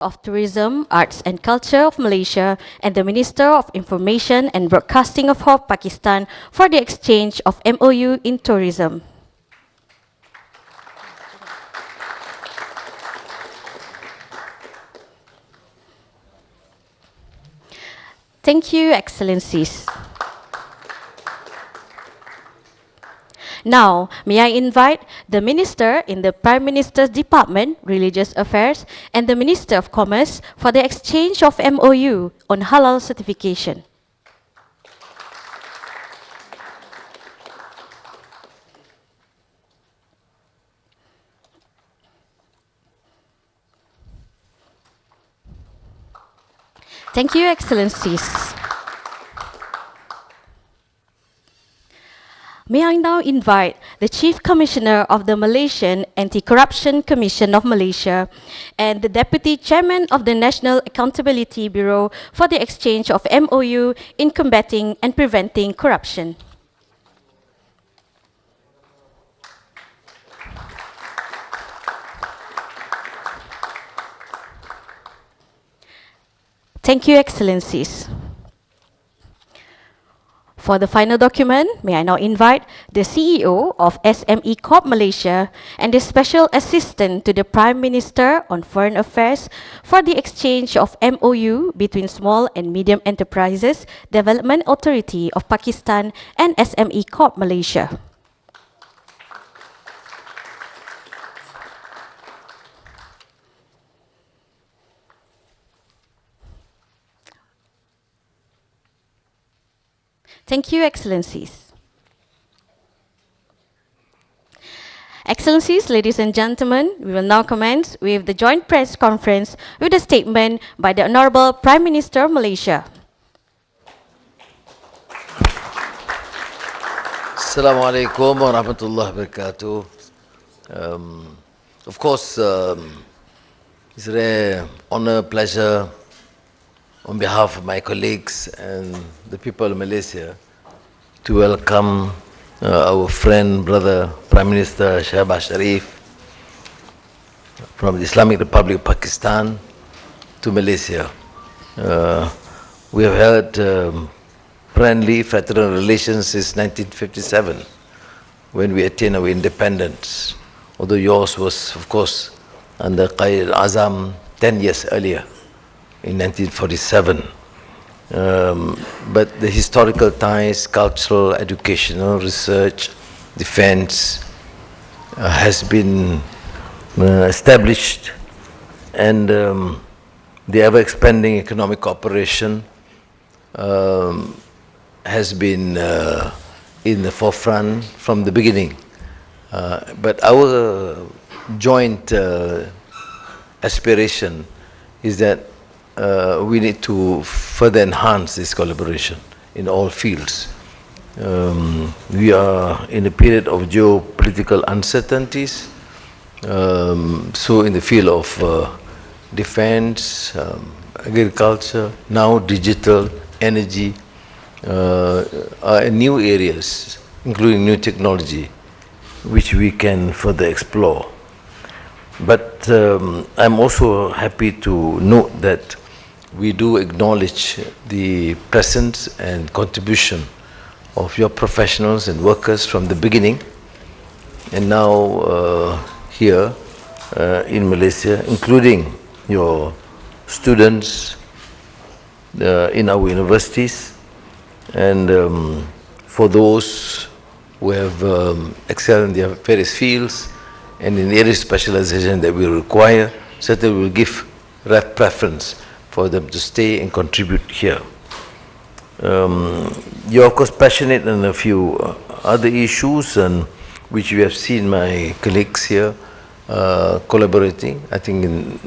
of Tourism, Arts and Culture of Malaysia and the Minister of Information and Broadcasting of Pakistan for the exchange of MOU in tourism. Thank you, Excellencies. Now, may I invite the Minister in the Prime Minister's Department, Religious Affairs, and the Minister of Commerce for the exchange of MOU on halal certification. Thank you, Excellencies. May I now invite the Chief Commissioner of the Malaysian Anti-Corruption Commission of Malaysia and the Deputy Chairman of the National Accountability Bureau for the exchange of MOU in combating and preventing corruption. Thank you, Excellencies. For the final document, may I now invite the CEO of SME Corp Malaysia and the Special Assistant to the Prime Minister on Foreign Affairs for the exchange of MOU between Small and Medium Enterprises Development Authority of Pakistan and SME Corp Malaysia. Thank you, Excellencies. Excellencies, ladies and gentlemen, we will now commence with the joint press conference with a statement by the Honorable Prime Minister of Malaysia. Assalamu alaikum wa rahmatullahi wa barakatuh. Of course, it's a rare honor, pleasure on behalf of my colleagues and the people of Malaysia to welcome our friend, brother, Prime Minister Shehbaz Sharif from the Islamic Republic of Pakistan to Malaysia. We have had friendly, fraternal relations since 1957 when we attained our independence, although yours was, of course, under Qaid al-Azam 10 years earlier in 1947. But the historical ties, cultural, educational, research, defense has been established, and the ever-expanding economic cooperation has been in the forefront from the beginning. But our joint aspiration is that we need to further enhance this collaboration in all fields. We are in a period of geopolitical uncertainties, so in the field of defense, agriculture, now digital, energy, are new areas, including new technology, which we can further explore. But I'm also happy to note that we do acknowledge the presence and contribution of your professionals and workers from the beginning, and now here in Malaysia, including your students in our universities, and for those who have excelled in their various fields and in areas of specialization that we require, certainly we will give preference for them to stay and contribute here. You're of course passionate on a few other issues, and which we have seen my colleagues here collaborating. I think in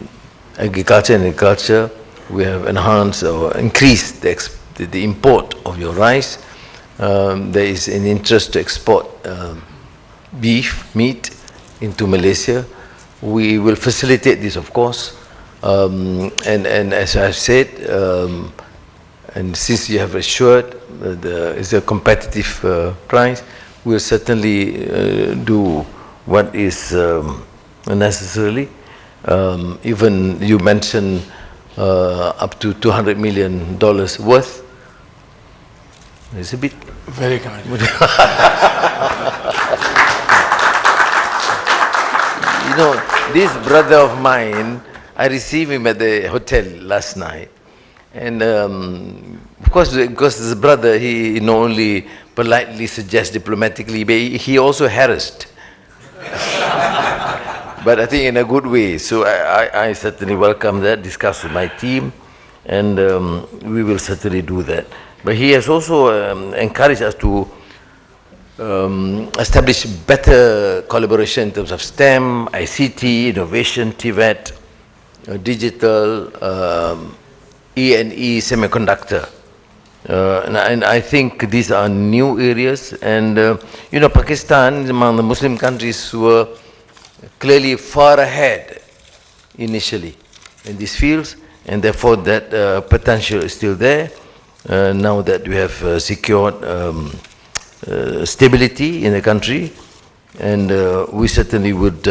agriculture and agriculture we have enhanced or increased the import of your rice. There is an interest to export beef, meat into Malaysia. We will facilitate this, of course, and as I've said, and since you have assured it's a competitive price, we will certainly do what is necessarily Even you mentioned up to $200 million worth. It's a bit. Very kind. You know, this brother of mine, I received him at the hotel last night. And of course, because this brother, he not only politely suggests diplomatically, but he also harassed. But I think in a good way. So I certainly welcome that, discuss with my team, and we will certainly do that. But he has also encouraged us to establish better collaboration in terms of STEM, ICT, innovation, TVET, digital, E&E, semiconductor. And I think these are new areas. And, you know, Pakistan, among the Muslim countries, were clearly far ahead initially in these fields. And therefore, that potential is still there. Now that we have secured stability in the country, and we certainly would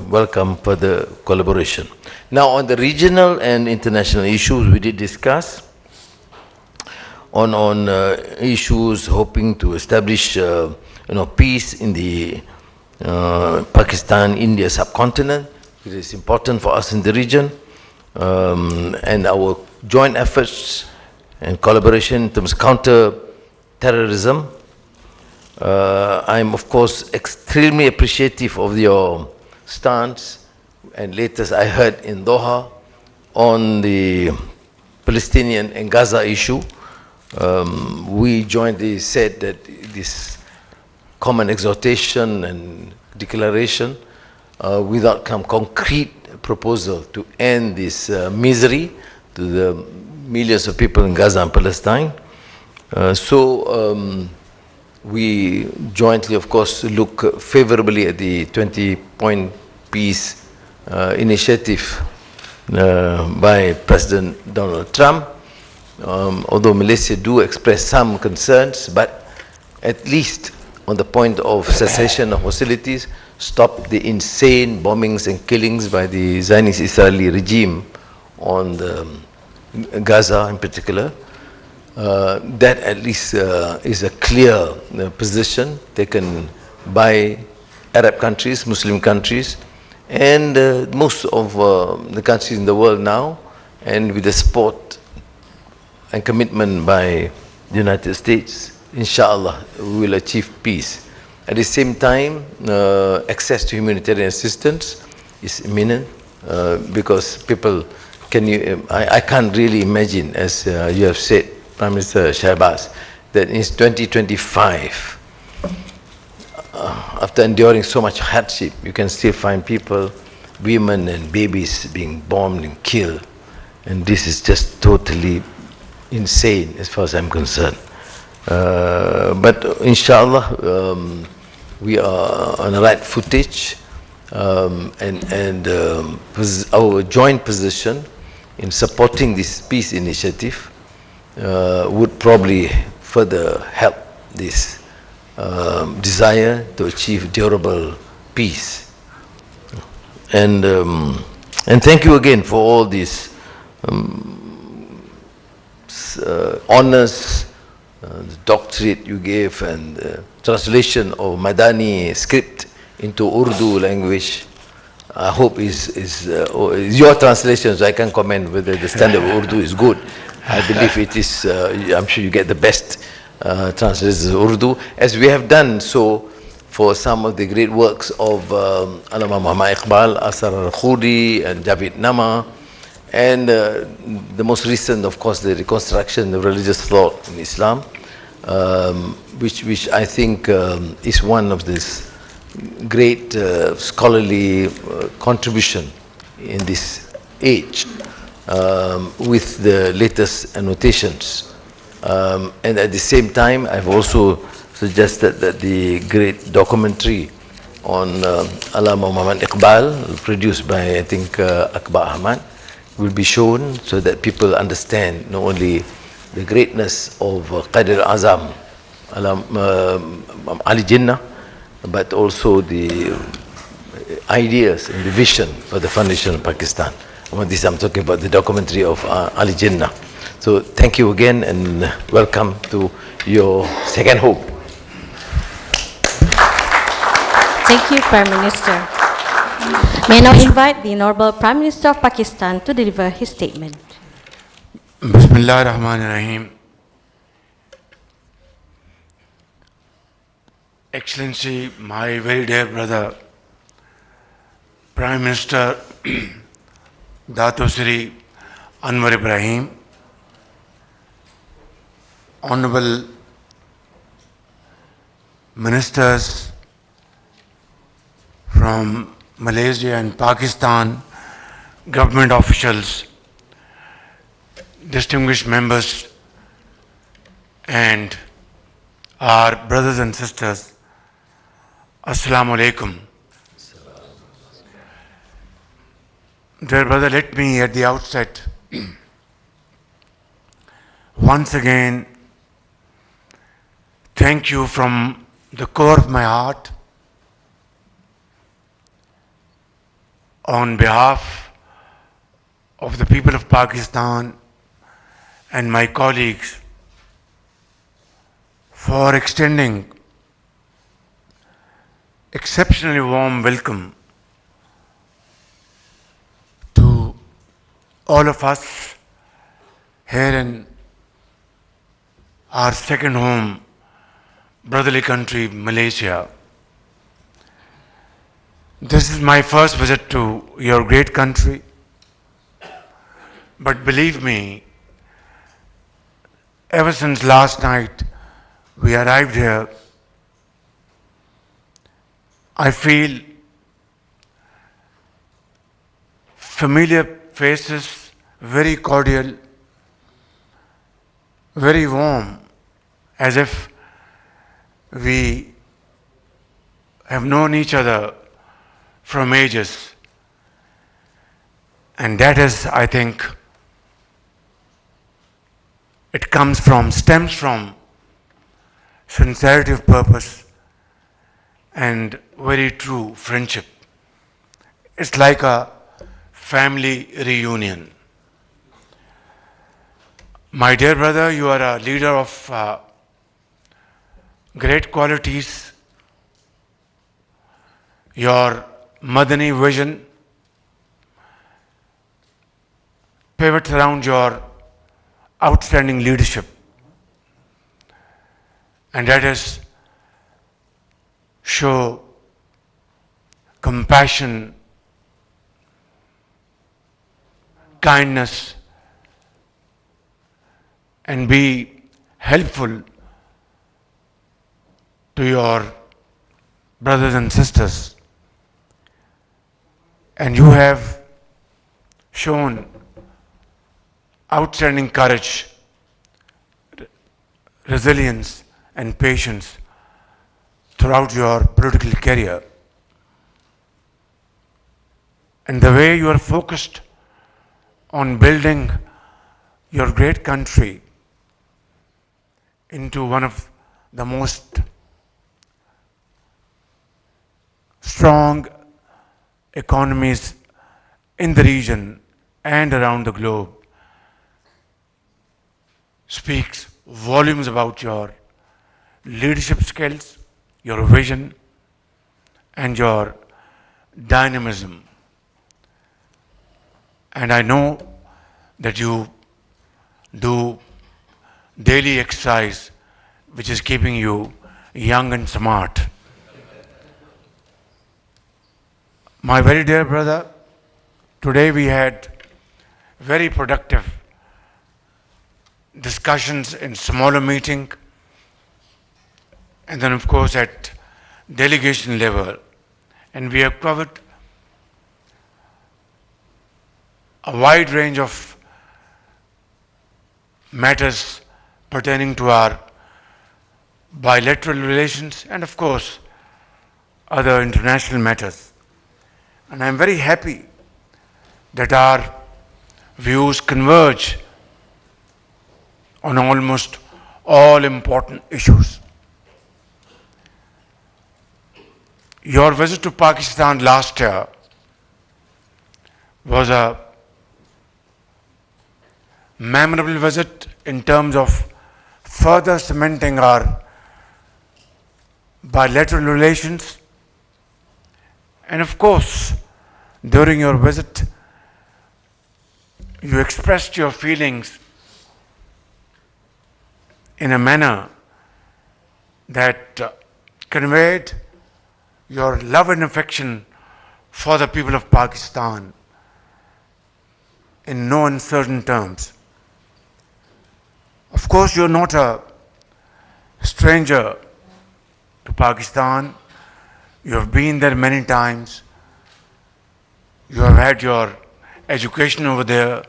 welcome further collaboration. Now, on the regional and international issues, we did discuss on issues hoping to establish peace in the Pakistan-India subcontinent. It is important for us in the region, and our joint efforts and collaboration in terms of counter-terrorism. I'm, of course, extremely appreciative of your stance, and latest I heard in Doha on the Palestinian and Gaza issue. We jointly said that this common exhortation and declaration without some concrete proposal to end this misery to the millions of people in Gaza and Palestine. We jointly, of course, look favorably at the 20-point peace initiative by President Donald Trump. Although Malaysia do express some concerns, but at least on the point of cessation of hostilities, stop the insane bombings and killings by the Zionist Israeli regime on Gaza in particular. That at least is a clear position taken by Arab countries, Muslim countries, and most of the countries in the world now, and with the support and commitment by the United States, inshallah, we will achieve peace. At the same time, access to humanitarian assistance is imminent because people, I can't really imagine, as you have said, Prime Minister Shahbaz, that in 2025, after enduring so much hardship, you can still find people, women and babies being bombed and killed. And this is just totally insane as far as I'm concerned. But inshallah, we are on the right footage, and our joint position in supporting this peace initiative would probably further help this desire to achieve durable peace. And thank you again for all these honors, the doctorate you gave, and translation of Madani script into Urdu language. I hope is your translation, so I can comment whether the standard of Urdu is good. I believe it is, I'm sure you get the best translations of Urdu, as we have done so for some of the great works of Allama Muhammad Iqbal, Asar al-Khudi, and Javid Nama, and the most recent, of course, the reconstruction of religious thought in Islam, which I think is one of this great scholarly contribution in this age, with the latest annotations. And at the same time, I've also suggested that the great documentary on Allama Muhammad Iqbal, produced by, I think, Akbar Ahmad, will be shown so that people understand not only the greatness of Qadir Azam, Ali Jinnah, but also the ideas and the vision for the foundation of Pakistan. This I'm talking about the documentary of Ali Jinnah. So thank you again and welcome to your second home. Thank you, Prime Minister. May I now invite the Honorable Prime Minister of Pakistan to deliver his statement. Bismillah ar-Rahman ar-Rahim. Excellency, my very dear brother, Prime Minister Dato Sri Anwar Ibrahim, Honorable Ministers from Malaysia and Pakistan, government officials, distinguished members, and our brothers and sisters, Assalamu alaikum. Dear brother, let me at the outset once again thank you from the core of my heart on behalf of the people of Pakistan and my colleagues for extending exceptionally warm welcome to all of us here in our second home, brotherly country, Malaysia. This is my first visit to your great country, but believe me, ever since last night we arrived here, I feel familiar faces, very cordial, very warm, as if we have known each other from ages. And that is, I think, it stems from sincerity of purpose and very true friendship. It's like a family reunion. My dear brother, you are a leader of great qualities. Your Madani vision pivots around your outstanding leadership, and that is show compassion, kindness, and be helpful to your brothers and sisters. And you have shown outstanding courage, resilience, and patience throughout your political career. And the way you are focused on building your great country into one of the most strong economies in the region and around the globe speaks volumes about your leadership skills, your vision, and your dynamism. And I know that you do daily exercise, which is keeping you young and smart. My very dear brother, today we had very productive discussions in smaller meeting, and then of course at delegation level, and we have covered a wide range of matters pertaining to our bilateral relations and of course other international matters. And I am very happy that our views converge on almost all important issues. Your visit to Pakistan last year was a memorable visit in terms of further cementing our bilateral relations. And of course, during your visit, you expressed your feelings in a manner that conveyed your love and affection for the people of Pakistan in no uncertain terms. Of course, you're not a stranger to Pakistan. You have been there many times. You have had your education over there.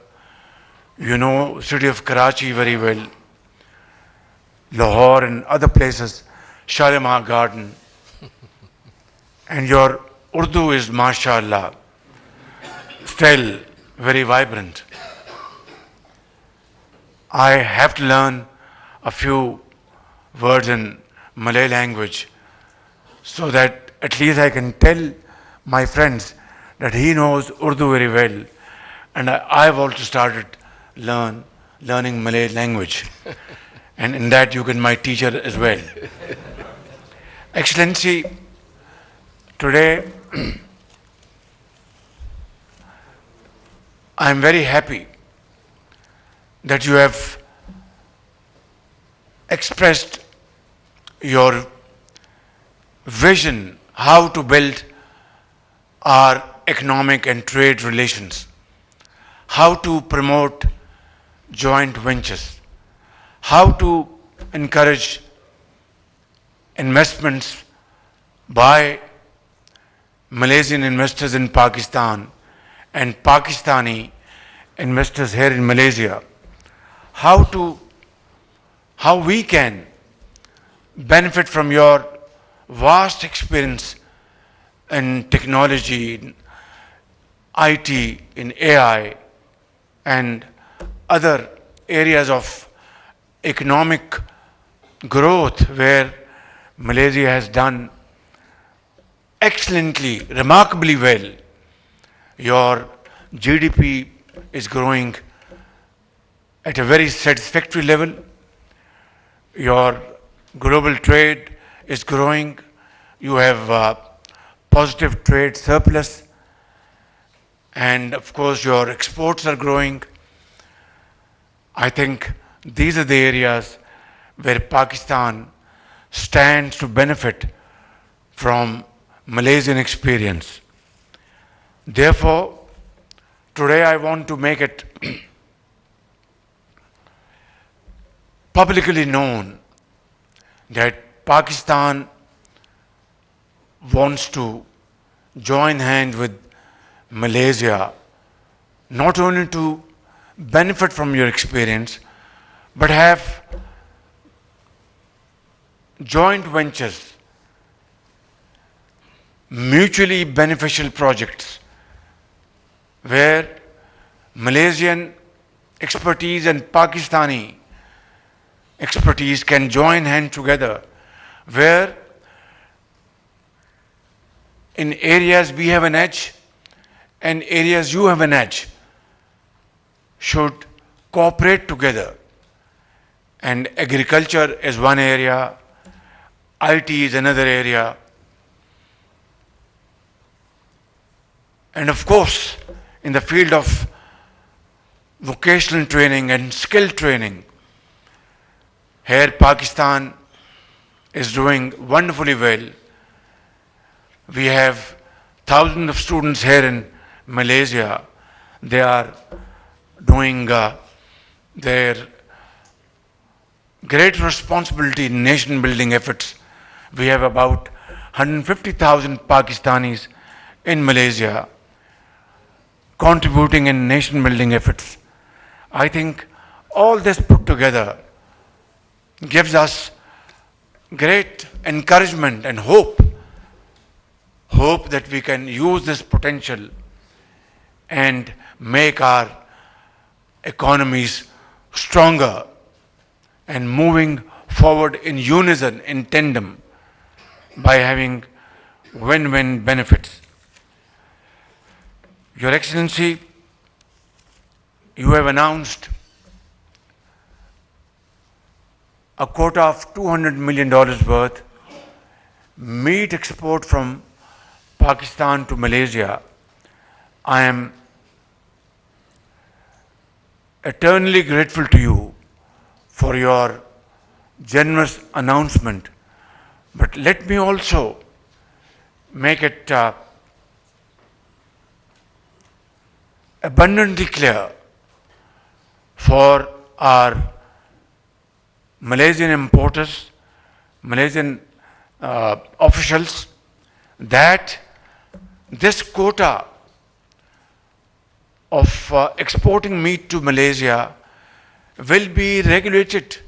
You know city of Karachi very well, Lahore and other places, Shalimar Garden. And your Urdu is, mashallah, still very vibrant. I have to learn a few words in Malay language so that at least I can tell my friends that he knows Urdu very well. And I've also started learning Malay language. And in that you can my teacher as well. Excellency, today I am very happy that you have expressed your vision how to build our economic and trade relations, how to promote joint ventures, how to encourage investments by Malaysian investors in Pakistan and Pakistani investors here in Malaysia, how we can benefit from your vast experience in technology, in IT, in AI, and other areas of economic growth where Malaysia has done excellently, remarkably well. Your GDP is growing at a very satisfactory level. Your global trade is growing. You have positive trade surplus. And of course, your exports are growing. I think these are the areas where Pakistan stands to benefit from Malaysian experience. Therefore, today I want to make it publicly known that Pakistan wants to join hands with Malaysia, not only to benefit from your experience, but have joint ventures, mutually beneficial projects, where Malaysian expertise and Pakistani expertise can join hands together, where in areas we have an edge and areas you have an edge should cooperate together. And agriculture is one area, IT is another area, and of course in the field of vocational training and skill training, here Pakistan is doing wonderfully well. We have thousands of students here in Malaysia. They are doing their great responsibility in nation building efforts. We have about 150,000 Pakistanis in Malaysia contributing in nation building efforts. I think all this put together gives us great encouragement and hope that we can use this potential and make our economies stronger and moving forward in unison, in tandem, by having win-win benefits. Your Excellency, you have announced a quota of $200 million worth meat export from Pakistan to Malaysia. I am eternally grateful to you for your generous announcement. But let me also make it abundantly clear for our Malaysian importers, Malaysian officials, that this quota of exporting meat to Malaysia will be regulated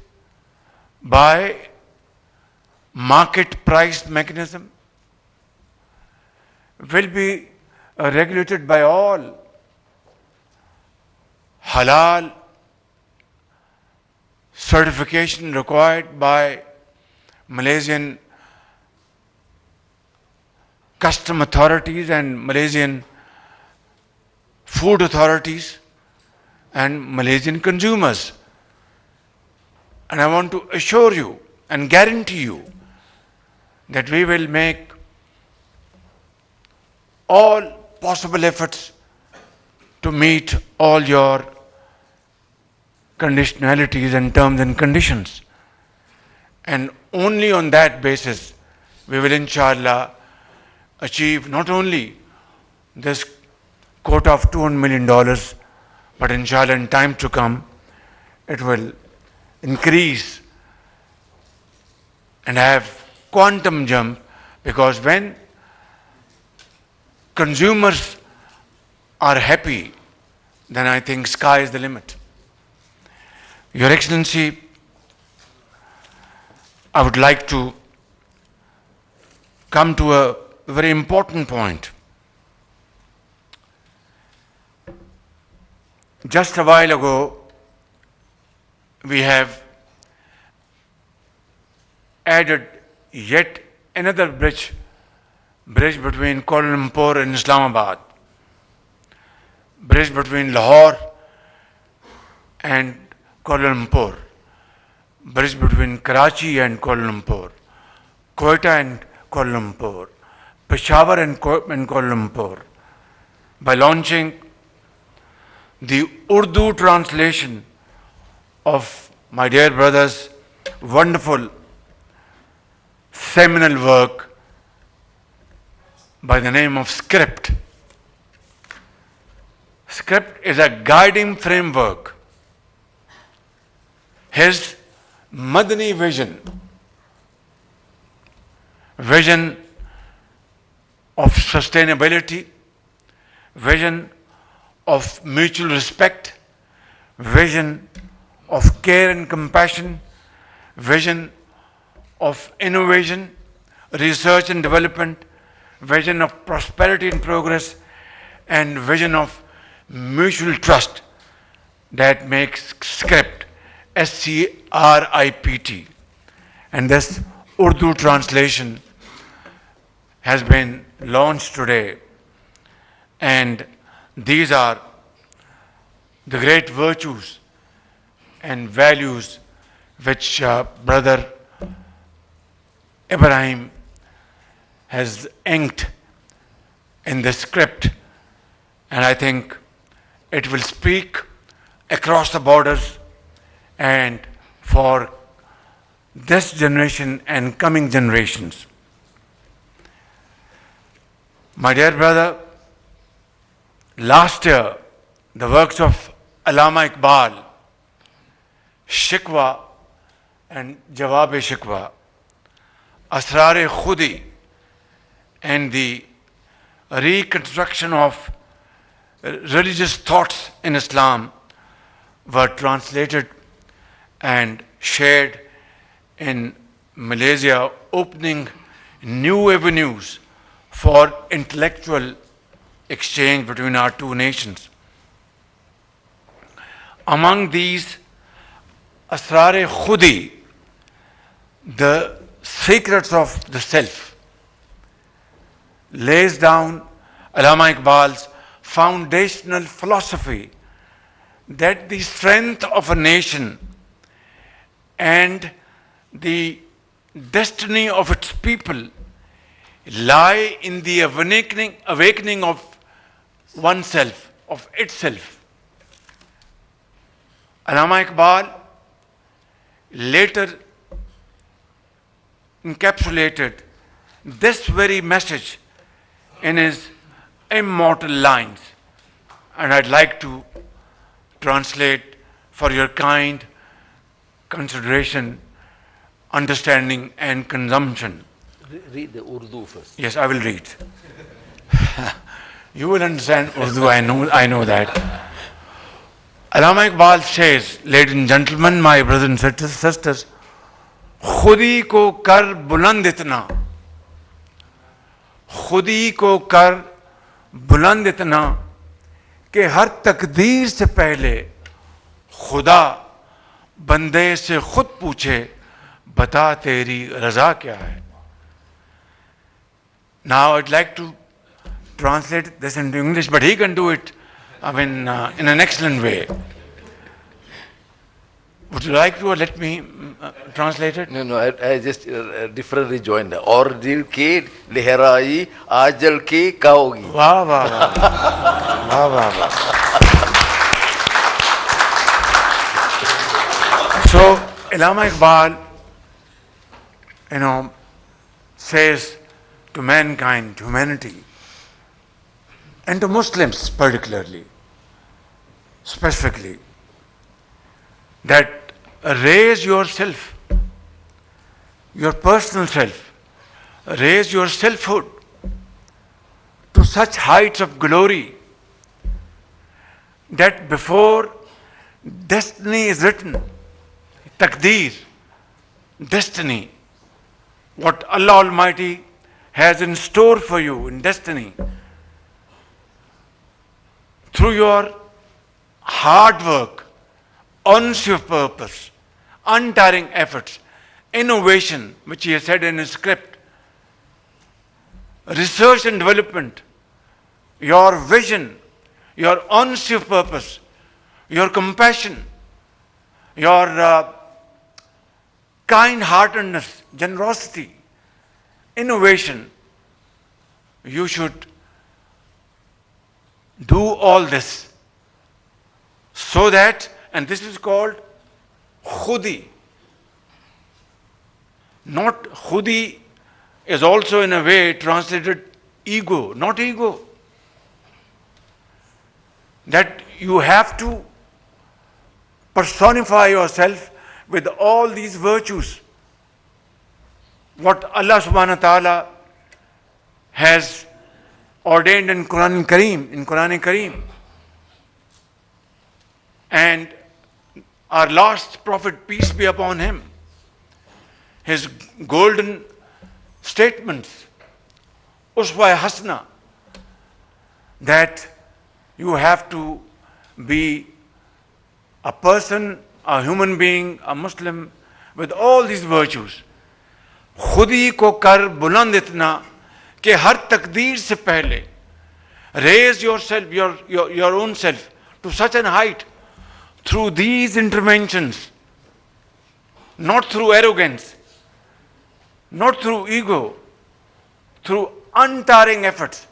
by market price mechanism, will be regulated by all halal certification required by Malaysian custom authorities and Malaysian food authorities and Malaysian consumers. And I want to assure you and guarantee you that we will make all possible efforts to meet all your conditionalities and terms and conditions. And only on that basis we will inshallah achieve not only this quota of $200 million, but inshallah in time to come it will increase and have quantum jump, because when consumers are happy, then I think sky is the limit. Your Excellency, I would like to come to a very important point. Just a while ago, we have added yet another bridge between Kuala Lumpur and Islamabad, bridge between Lahore and Kuala Lumpur, bridge between Karachi and Kuala Lumpur, Quetta and Kuala Lumpur, Peshawar and Kuala Lumpur, by launching the Urdu translation of my dear brother's wonderful seminal work by the name of Script. Script is a guiding framework. His Madani vision of sustainability, vision of mutual respect, vision of care and compassion, vision of innovation, research and development, vision of prosperity and progress, and vision of mutual trust that makes Script, SCRIPT. And this Urdu translation has been launched today. And these are the great virtues and values which Brother Ibrahim has inked in the Script, and I think it will speak across the borders and for this generation and coming generations. My dear brother, last year the works of Allama Iqbal, Shikwa and Jawab-e-Shikwa, Asrar-e-Khudi, and the reconstruction of religious thoughts in Islam were translated and shared in Malaysia, opening new avenues for intellectual exchange between our two nations. Among these, Asrar-e-Khudi, the secrets of the self, lays down Allama Iqbal's foundational philosophy that the strength of a nation and the destiny of its people lie in the awakening of oneself, of itself. Allama Iqbal later encapsulated this very message in his immortal lines, and I'd like to translate for your kind consideration, understanding, and consumption. Read the Urdu first. Yes, I will read. You will understand Urdu, I know that. Allama Iqbal says, ladies and gentlemen, my brothers and sisters, खुदी को कर बुलंद इतना, खुदी को कर बुलंद इतना कि हर तकदीर से पहले खुदा बंदे से खुद पूछे बता तेरी रजा क्या है. Now I'd like to translate this into English, but he can do it, in an excellent way. Would you like to, or let me translate it? No, I just differently joined. और दिल के लहराई आजल के काओगी. वाह वाह वाह वाह वाह वाह. So Allama Iqbal, says to mankind, humanity, and to Muslims particularly, specifically, that raise yourself, your personal self, raise your selfhood to such heights of glory that before destiny is written, taqdeer, destiny, what Allah Almighty has in store for you in destiny, through your hard work, honesty of purpose, untiring efforts, innovation, which he has said in his script, research and development, your vision, your honesty of purpose, your compassion, your kind-heartedness, generosity, innovation, you should do all this so that, and this is called khudi. Not khudi is also in a way translated ego, not ego. That you have to personify yourself with all these virtues. What Allah subhanahu wa ta'ala has ordained in Quran Kareem. And our last prophet, peace be upon him, his golden statements, uswa hasna, that you have to be a person, a human being, a Muslim with all these virtues. खुदी को कर बुलंद इतना कि हर तकदीर से पहले, raise yourself, your own self to such an height through these interventions, not through arrogance, not through ego, through untiring efforts,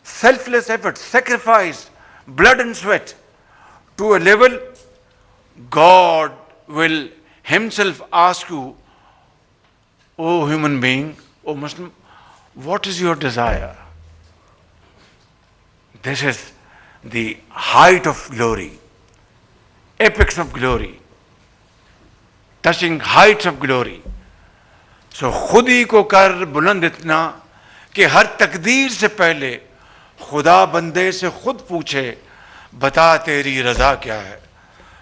selfless efforts, sacrifice, blood and sweat, to a level God will himself ask you, O human being, O Muslim, what is your desire? This is the height of glory, apex of glory, touching heights of glory. So खुदी को कर बुलंद इतना कि हर तकदीर से पहले खुदा बंदे से खुद पूछे बता तेरी रजा क्या है.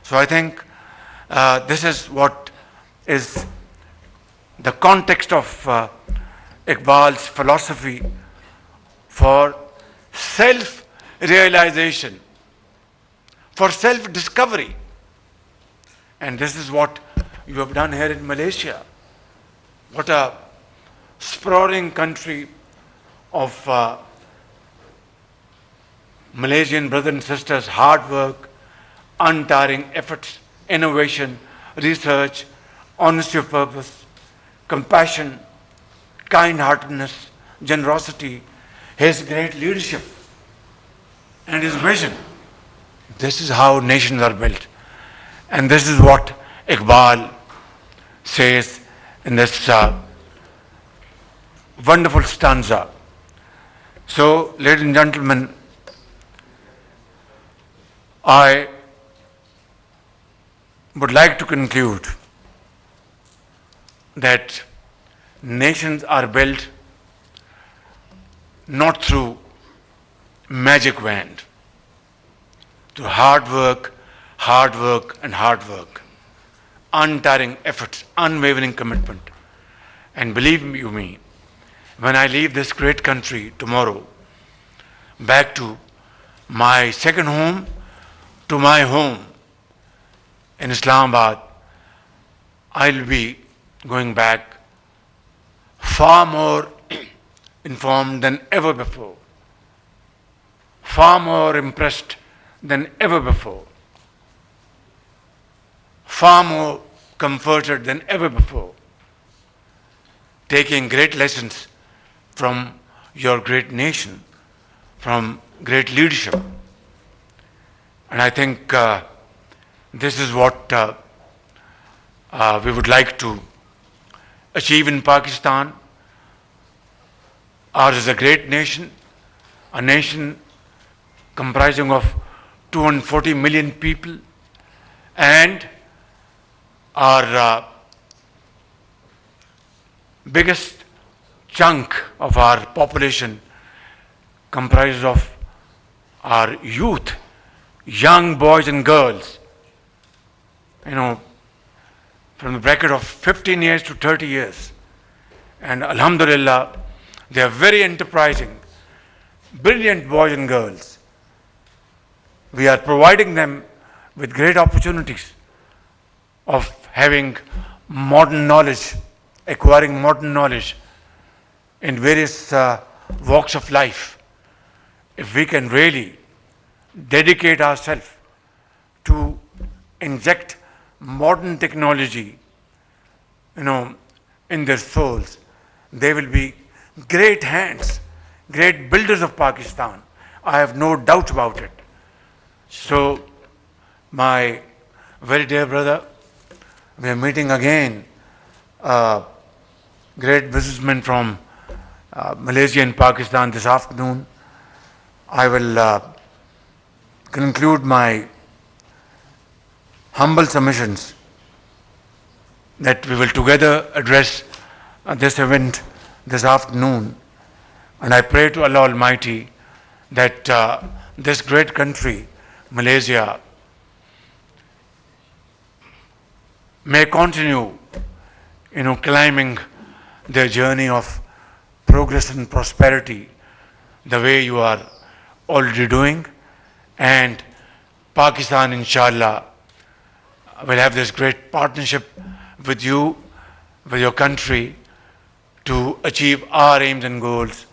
So I think this is what is the context of Iqbal's philosophy for self-realization, for self-discovery. And this is what you have done here in Malaysia. What a sprawling country of Malaysian brothers and sisters' hard work, untiring efforts, innovation, research, honesty of purpose, compassion, kind-heartedness, generosity, his great leadership, and his vision. This is how nations are built. And this is what Iqbal says in this wonderful stanza. So, ladies and gentlemen, I would like to conclude that nations are built not through magic wand, through hard work, and hard work, untiring efforts, unwavering commitment. And believe you me, when I leave this great country tomorrow, back to my second home, to my home in Islamabad, I'll be going back far more informed than ever before, far more impressed than ever before, far more comforted than ever before, taking great lessons from your great nation, from great leadership. And I think this is what we would like to achieve in Pakistan. Ours is a great nation, a nation comprising of 240 million people, and our biggest chunk of our population comprises of our youth, young boys and girls, from the bracket of 15 years to 30 years. And alhamdulillah, they are very enterprising, brilliant boys and girls. We are providing them with great opportunities of having modern knowledge, acquiring modern knowledge in various walks of life. If we can really dedicate ourselves to inject modern technology, in their souls, they will be great hands, great builders of Pakistan. I have no doubt about it. So, my very dear brother, we are meeting again a great businessman from Malaysia and Pakistan this afternoon. I will conclude my humble submissions that we will together address this event this afternoon. And I pray to Allah Almighty that this great country, Malaysia, may continue, climbing their journey of progress and prosperity the way you are already doing. And Pakistan, inshallah, will have this great partnership with you, with your country, to achieve our aims and goals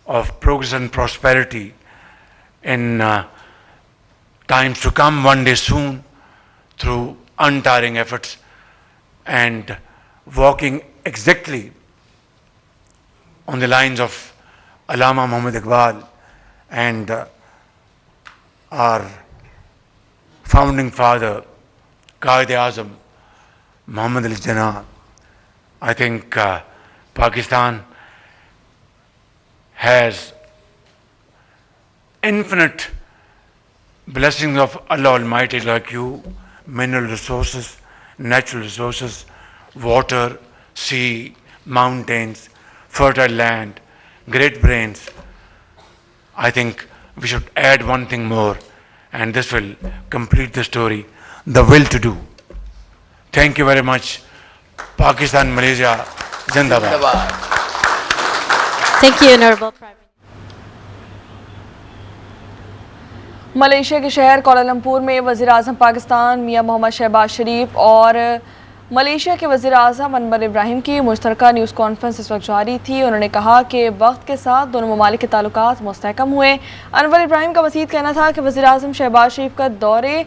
of progress and prosperity in times to come, one day soon, through untiring efforts and walking exactly on the lines of Allama Muhammad Iqbal and our founding father, Qaid-e-Azam Muhammad Ali Jinnah. I think Pakistan has infinite blessings of Allah Almighty like you, mineral resources, natural resources, water, sea, mountains, fertile land, great brains. I think we should add one thing more, and this will complete the story: the will to do. Thank you very much. Pakistan, Malaysia, Zindabad. Thank you, Honorable Prime Minister. Malaysia के शहर Kuala Lumpur में वज़ीर-ए-आज़म पाकिस्तान मियां मोहम्मद शहबाज शरीफ और Malaysia के वज़ीर-ए-आज़म अनवर इब्राहिम की मुश्तरका news conference इस वक्त जारी थी। उन्होंने कहा कि वक्त के साथ दोनों ममालिक के ताल्लुकात मुस्तहकम हुए। अनवर इब्राहिम का मज़ीद कहना था कि वज़ीर-ए-आज़म शहबाज शरीफ का दौरे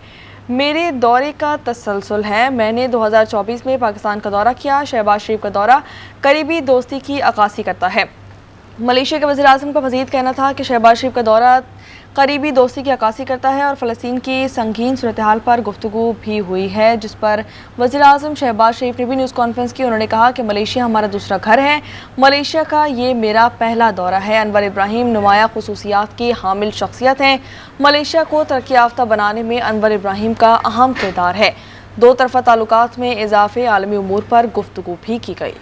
मेरे दौरे का तसलसल है। मैंने 2024 में पाकिस्तान का दौरा किया। शहबाज शरीफ का दौरा करीबी दोस्ती की अक्कासी करता है। मलेशिया के वज़ीर-ए-आज़म का मज़ीद कहना था कि शहबाज शरीफ का दौरा करीबी दोस्ती की अक्कासी करता है और फ़लस्तीन की संगीन सूरत हाल पर गुफ्तगू भी हुई है, जिस पर वज़ीर-ए-आज़म शहबाज शरीफ ने भी न्यूज़ कॉन्फ्रेंस की। उन्होंने कहा कि मलेशिया हमारा दूसरा घर है, मलेशिया का ये मेरा पहला दौरा है। अनवर इब्राहिम नुमाया खुसूसियात की हामिल शख्सियत हैं। मलेशिया को तरक्की याफ्ता बनाने में अनवर इब्राहिम का अहम किरदार है। दो तरफ़ा ताल्लुकात में इजाफ़े आलमी उमूर पर गुफ्तगू भी की गई।